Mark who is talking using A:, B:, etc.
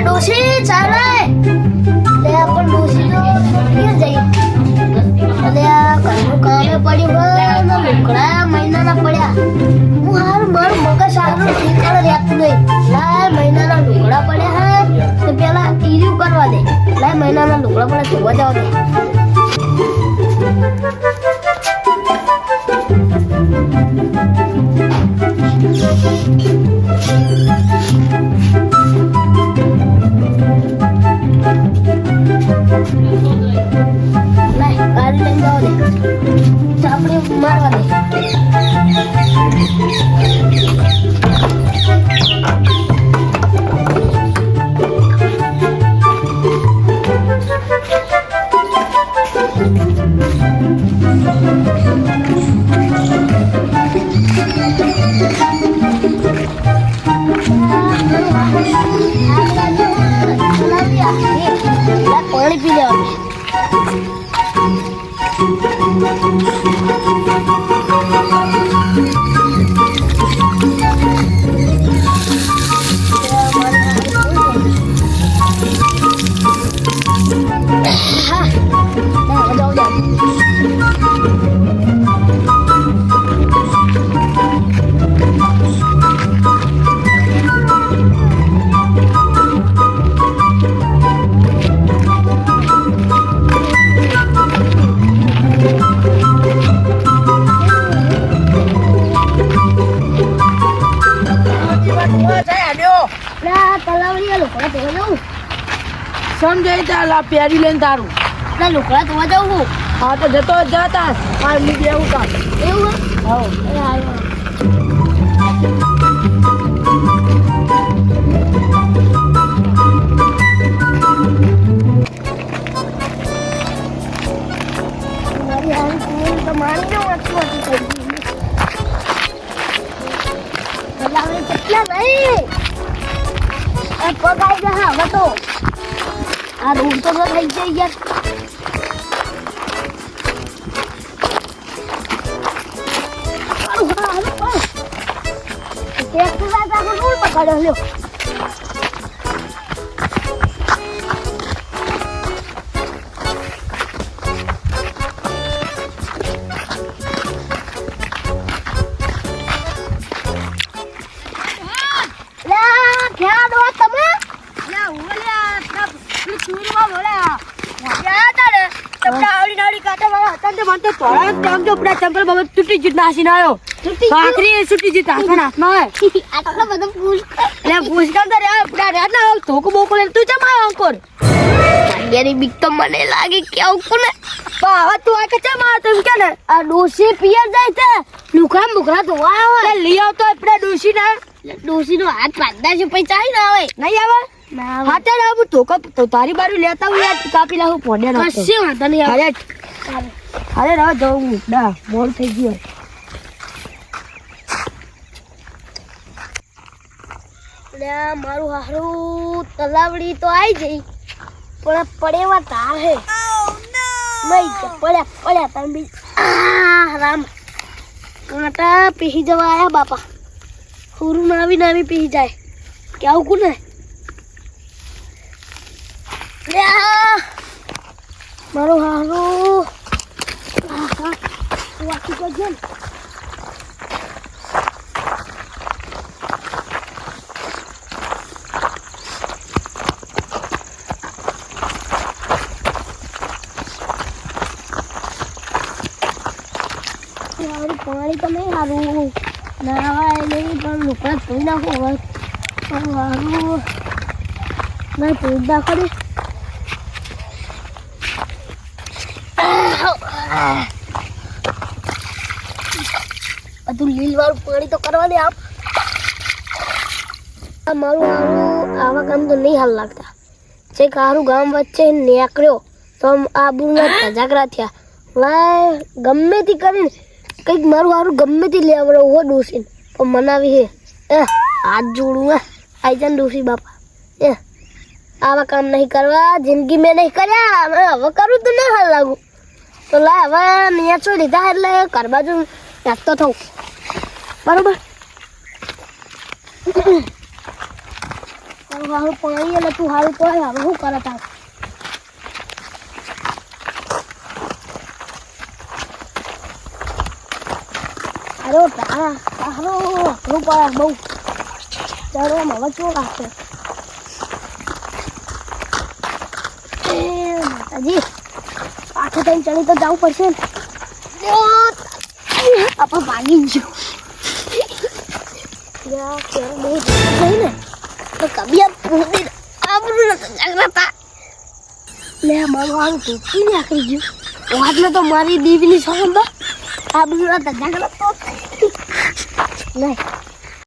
A: ડોશી ચાલે લે પણ ડોશી તો ક્યાં જઈ અલે આ ઘરનું કામે પડ્યું હોય ને લુકડા મહિનાના પડ્યા હું હાર મારું મગજ સારું ઠીકાણે રહેતું નહીં લાય મહિનાના લુકડા પડ્યા હે તો પેલા ઈર્યું કરવા દે લાય મહિનાના લુકડા પડે ધોવા જવા દે લાય ગાડી લઈને જવા દે ચાપડી મારવા દે પાણી પી લેવાનું
B: સમજાય તાલા પ્યારી લઈને તારું
A: લુકડા ધોવા જવું
B: હા તો જતો જતા મારે લીધે એવું કામ
A: એવું
B: હા
A: પગાઈ ગયા હવે તો આ રોડ તો થઈ જાય યાર પકડ્યો લ્યો
B: ચંપલ બાબત તૂટી જીત નાસી આવ્યો ભાખરી છૂટી જીત હાથમાં
A: આટલો બધો પૂછ
B: એટલે પૂછકામ તો રહ્યા ધોકો બોકો લે તું ચમ આવ્યો અંકોર
A: મારી બીક તો મને લાગી કે આવું કોને
B: હવે તું આ કે ચમ આવ્યો તું કે ને
A: આ ડોસી પિયર જાય છે લુખા મુખરા ધોવા આવે
B: લઈ આવતો આપણે ડોસી ને
A: ડોસી નો હાથ પાંદા છે પછી ચાલી ના આવે
B: નહીં આવે હાથે લાવું ધોકો તો તારી બાજુ લેતા હું યાર કાપી લાવું પોડે ના
A: કશી વાંધો નહીં
B: અરે અરે રાહ જવું ના મોડ થઈ ગયો
A: મારું હારું તલાવડી તો આવી જઈ પણ પડેવા તાર હે પડ્યા તમે બી રામ કાંટા પીહી જવા આયા બાપા હુરું નાવી પીહી જાય કે આવું કોને મારું હારું વાંચી કરજો ને પાણી તો નહીં સારું નાવાય નહીં પણ લુકડા ધોઈ નાખો હવે પણ સારું ના ધોઈ નાખો ને બધું લીલ વાળું પાણી તો કરવા દે આપ મારું હારું આવા કામ તો નહીં હાલ લાગતા જે કારું ગામ વચ્ચે નીકળ્યો તો આબુના જાગરા થયા લાય ગમે તે કરીને કંઈક મારું હારું ગમે તે લેવડો હો ડોસીને પણ મનાવી હે હાથ જોડું આઈ જાય ડોસી બાપા આવા કામ નહીં કરવા જિંદગી મેં નહીં કર્યા હવે કરું તો નહીં હાલ લાગુ તો લાય હવે નિયાચો લીધા એટલે ઘર બાજુ નાખતો થવું બરોબર હારું પાણી એટલે તું હારું તો હવે શું કરે તાર અરે તારા તારો અઘરું પડે બહુ ચાલો એમ હવે શું રાખશે માતાજી પાછું તઈને ચડી તો જવું પડશે ને આપણે ભાગી ગયો બહુ થઈ ને તો તબિયત પૂરી આબરું જાગ્રતા લે મારું આવું તૂટી ને આખરી ગયું વાતને તો મારી દીવીની સંબંધ આબરું જાગ્રતા નહીં